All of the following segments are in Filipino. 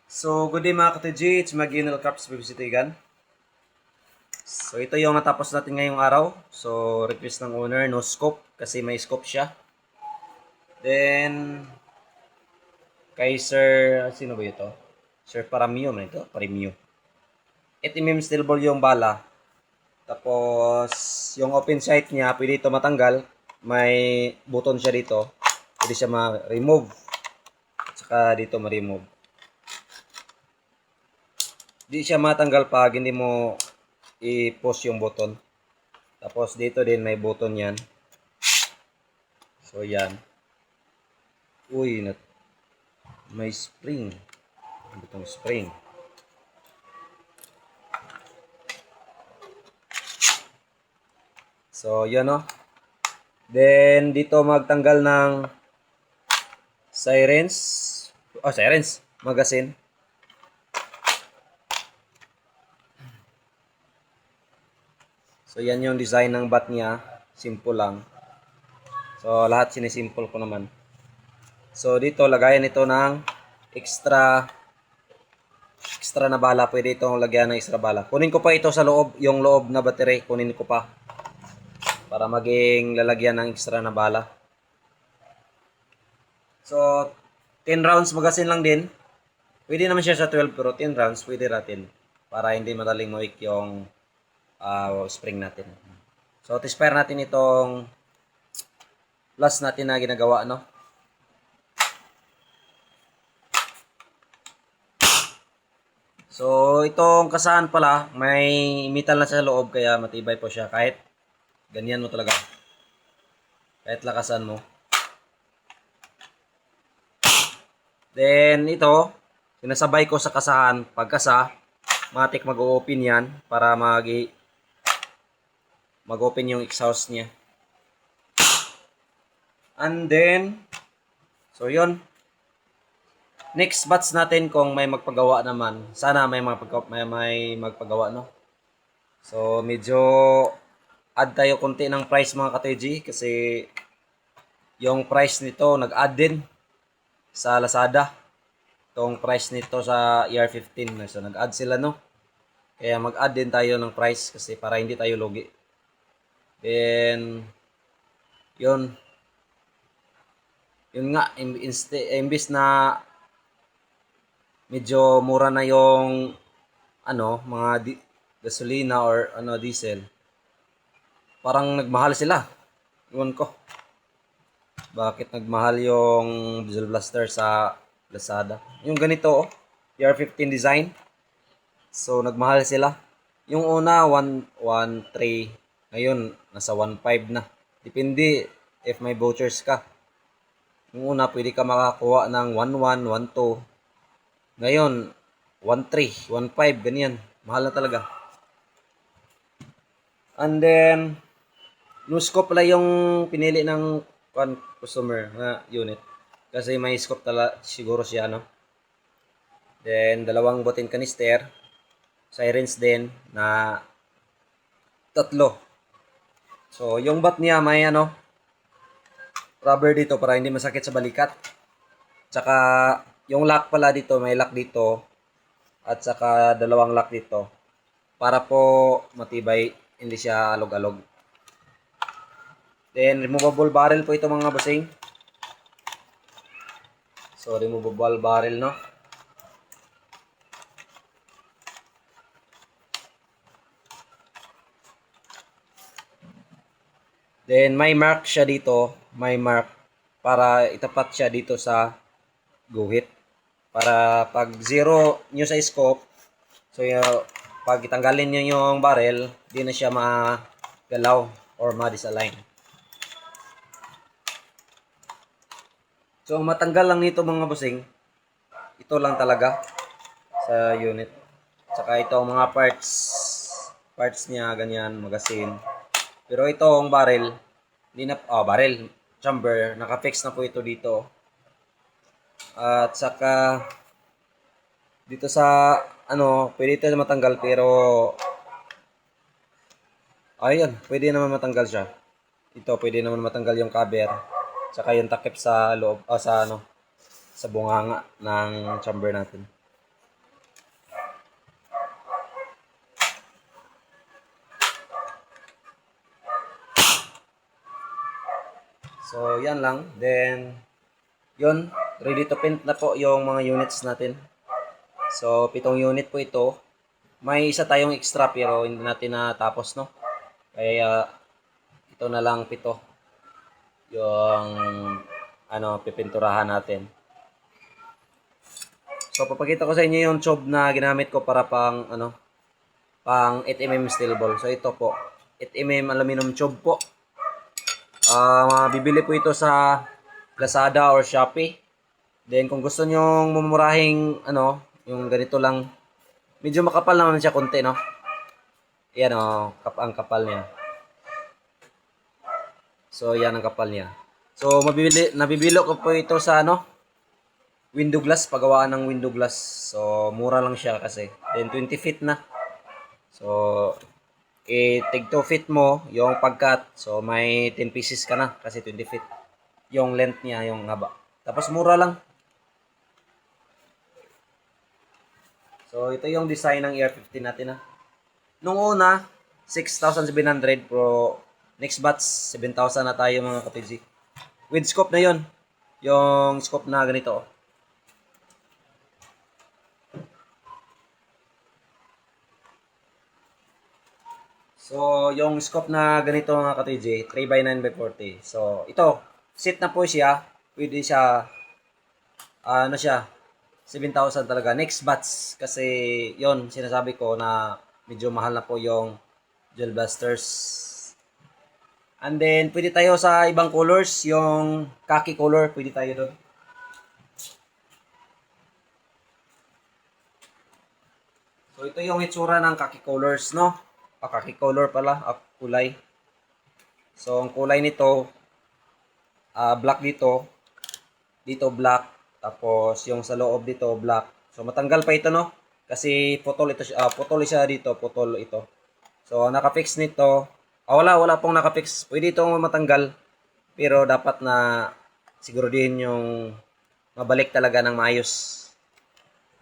So, good day mga ka-TG, it's Maginal Caps Bibisitigan. So, ito yung natapos natin ngayong araw. So, request ng owner, no scope, kasi may scope siya. Then, kay Sir, sino ba ito? Sir Paramio man ito, Paramio. 8mm steel ball yung bala. Tapos, yung open sight niya, pwede ito matanggal. May button siya dito. Pwede siya ma-remove. At saka dito ma-remove. Di siya matanggal pag hindi mo i-push yung button. Tapos dito din may button yan. So yan. Uy, may spring. Ano itong spring? So yan o. Then dito magtanggal ng sirens. Oh, sirens. Magazine. So yan yung design ng bat niya. Simple lang. So lahat sinisimple ko naman. So dito lagayan ito ng extra na bala. Pwede itong lagyan ng extra bala. Kunin ko pa ito sa loob. Yung loob na battery. Kunin ko pa. Para maging lalagyan ng extra na bala. So 10 rounds magazine lang din. Pwede naman siya sa 12 pero 10 rounds pwede natin. Para hindi madaling ma-weak yung spring natin. So test-fire natin itong last natin na ginagawa, no? So itong kasahan pala, may metal na sa loob kaya matibay po siya kahit ganyan mo talaga. Kahit lakasan mo. Then ito, sinasabay ko sa kasahan. Pagkasa, matik mag-open yan para mag-open yung exhaust niya. And then, so yun. Next batch natin kung may magpagawa naman. Sana may magpagawa, no? So medyo add tayo konti ng price mga ka-TG kasi yung price nito nag-add din sa Lazada. Itong price nito sa ER15. So nag-add sila, no? Kaya mag-add din tayo ng price kasi para hindi tayo lugi. Then yun nga, imbis na medyo mura na yung mga gasolina or diesel. Parang nagmahal sila. Iwan ko. Bakit nagmahal yung diesel blaster sa Lazada? Yung ganito, ER15 design. So nagmahal sila. Yung una 113, ngayon nasa 15 na. Depende if may vouchers ka. Yung una pwede ka makakuha ng 11, 12. Ngayon, 1.3, 1.5, ganyan. Mahal na talaga. And then, no scope pala yung pinili ng customer na unit. Kasi may scope siguro siya, no? Then, dalawang butin canister. Sirens din na 3. So, yung bat niya may rubber dito para hindi masakit sa balikat. Tsaka, yung lock pala dito, may lock dito. At saka dalawang lock dito. Para po matibay, hindi siya alog-alog. Then, removable barrel po ito mga bossing. So, removable barrel, no? Then, may mark siya dito. May mark para itapat siya dito sa guhit. Para pag zero nyo sa scope, so pag itanggalin nyo yung barrel, di na siya magalaw or ma-disalign. So, matanggal lang nito mga bossing. Ito lang talaga sa unit. Saka itong mga parts niya, ganyan, magazine. Pero itong barrel, barrel, chamber, naka-fix na po ito dito. At saka, dito sa, pwede ito na matanggal pero, ayun, pwede naman matanggal siya. Ito, pwede naman matanggal yung cover. Saka yung takip sa loob, sa bunganga ng chamber natin. So, yan lang. Then, yun, ready to paint na po yung mga units natin. So, 7 unit po ito. May isa tayong extra pero hindi natin natapos, no? Kaya, ito na lang 7 yung pipinturahan natin. So, papakita ko sa inyo yung tube na ginamit ko para pang 8mm steel ball. So, ito po, 8mm aluminum tube po. Bibili po ito sa Lazada or Shopee. Then, kung gusto nyong mumurahing, yung ganito lang, medyo makapal naman siya konti, no? Yan, ang kapal niya. So, yan ang kapal niya. So, nabibilo ko po ito sa, window glass, pagawaan ng window glass. So, mura lang siya kasi. Then, 20 feet na. So, tig 2 feet mo yung pagkat. So, may 10 pieces ka na kasi 20 feet. Yung length niya, yung haba. Tapos, mura lang. So, ito yung design ng ER15 natin, Nung una, 6,700 pero next batch, 7,000 na tayo mga ka-TG. With scope na yon, yung scope na ganito. So, yung scope na ganito mga ka-TG, 3x9x40. So, ito, set na po siya. Pwede siya, 7,000 talaga. Next batch, kasi yon sinasabi ko na medyo mahal na po yung gel blasters. And then, pwede tayo sa ibang colors, yung khaki color, pwede tayo doon. So, ito yung itsura ng khaki colors, no? Khaki color pala, kulay. So, ang kulay nito, black dito, dito black, tapos yung sa loob dito black. So, matanggal pa ito, no? Kasi putol ito, putol siya dito, putol ito. So, naka-fix nito, wala pong naka-fix. Pwede itong matanggal, pero dapat na siguraduhin yung mabalik talaga ng maayos.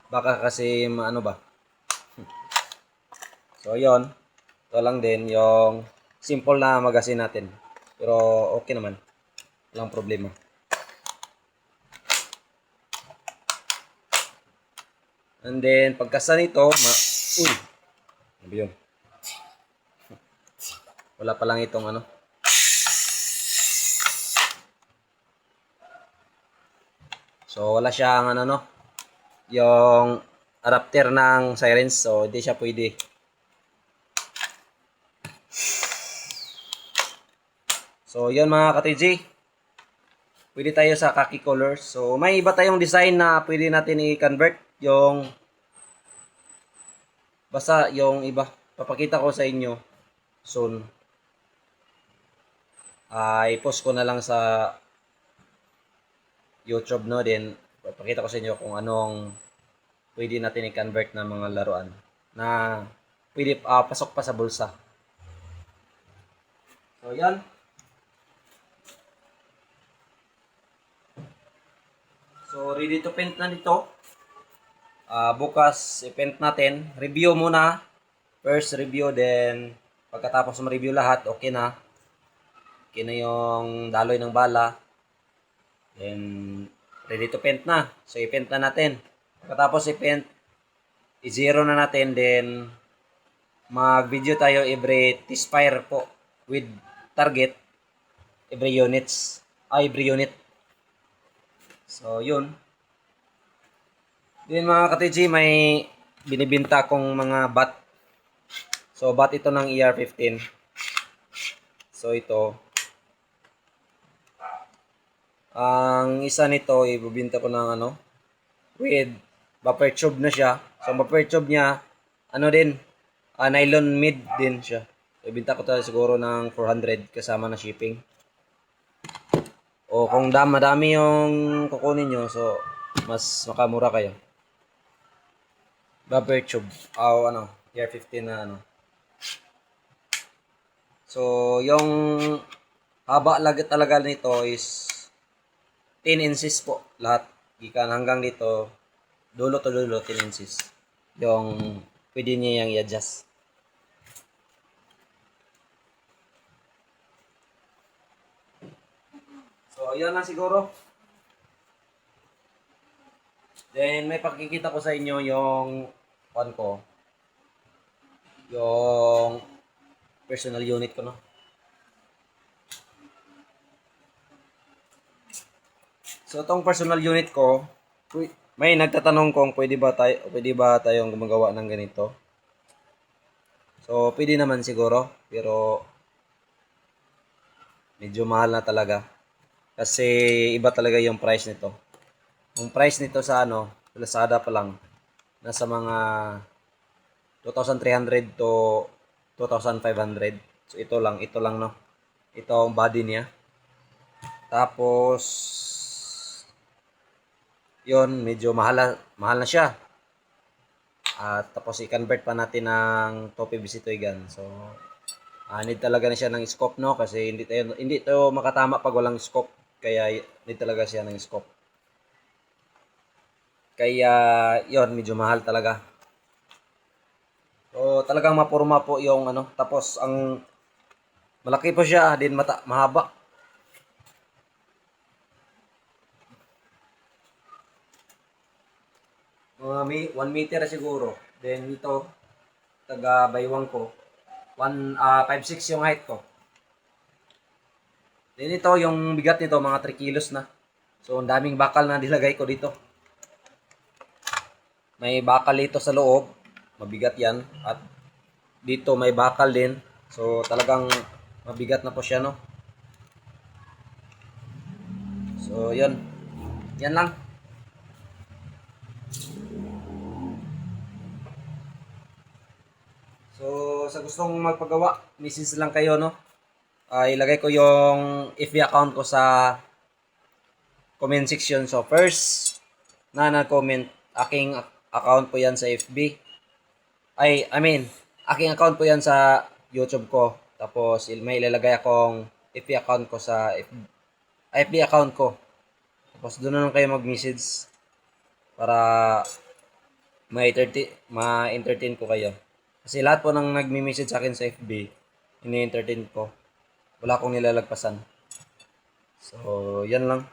Baka kasi ano ba. So, yon. Ito lang din yung simple na magazine natin. Pero okay naman. Walang problema. And then, pagkasa nito, uy! Ano yun? Wala pa lang itong So, wala siyang yung adapter ng sirens. So, hindi siya pwede. So, yun mga ka-TG. Pwede tayo sa khaki colors. So, may iba tayong design na pwede natin i-convert. Basta yung iba. Papakita ko sa inyo soon. I-post ko na lang sa YouTube, no? Then, papakita ko sa inyo kung anong pwede natin i-convert na mga laruan na pwede pasok pa sa bulsa. So, yan. So, ready to paint na dito. Bukas, i-paint natin. Review muna. First review, then pagkatapos ma-review lahat, okay na. Okay na yung daloy ng bala. Then, ready to paint na. So, i-paint na natin. Pagkatapos i-paint, i-zero na natin. Then, mag-video tayo every T-Spire po with target every unit. So, yun. Then mga ka-TG, may binibinta kong mga bat. So, bat ito ng ER15. So, ito. Ang isa nito, ibubinta ko ng with buffer tube na siya. So, buffer tube niya, nylon mid din siya. So, ibinta ko tayo siguro ng 400 kasama na shipping. O kung madami yung kukunin nyo, so mas makamura kayo. Buffer tube. Year 15 na So, yung haba talaga nito is 10 inches po. Lahat. Gikan hanggang dito, dulo to dulo, 10 inches. Yung pwede niya yung i-adjust. So, yan lang siguro. Then, may pakikita ko sa inyo yung ko, yung personal unit ko, no? So, itong personal unit ko, may nagtatanong kung pwede ba tayong gumagawa ng ganito. So, pwede naman siguro, pero medyo mahal na talaga. Kasi iba talaga yung price nito. Yung price nito sa Lazada pa lang, nasa mga 2,300 to 2,500. So, ito lang, no? Ito ang body niya. Tapos, yon medyo mahal na siya. At tapos i-convert pa natin ng 2 PVC toy gun. So, need talaga na siya ng scope, no? Kasi hindi tayo makatama pag walang scope. Kaya need talaga siya ng scope. Kaya yon medyo mahal talaga. So, talagang mapurma po yung tapos ang malaki po siya, din mahaba. Mga 1 meter siguro. Then ito, taga baywang ko. 5'6" yung height ko. Then ito, yung bigat nito, mga 3 kilos na. So, ang daming bakal na nilagay ko dito. May bakal dito sa loob. Mabigat yan. At dito may bakal din. So, talagang mabigat na po siya, no? So, yun. Yan lang. So, sa gustong magpagawa, message lang kayo, no? Ilagay ko yung FB account ko sa comment section. So, first na nag-comment, aking account po yan sa FB. Aking account po yan sa YouTube ko. Tapos, may ilalagay akong FB account ko sa FB account ko. Tapos, doon na lang kayo mag-message para ma-entertain ko kayo. Kasi lahat po nang nagmi-message sa akin sa FB, ini-entertain ko. Wala akong nilalagpasan. So, yan lang.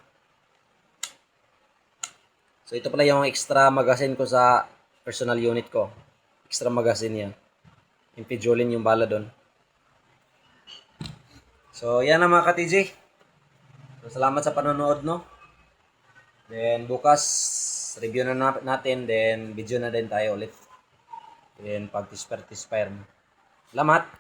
So, ito pala yung extra magazine ko sa personal unit ko. Extra magazine yan. Yung Pidgeolin yung bala doon. So, yan na mga ka-TJ. So, salamat sa panonood, no? Then, bukas, review na natin. Then, video na din tayo ulit. Then, pag-tispire. Salamat!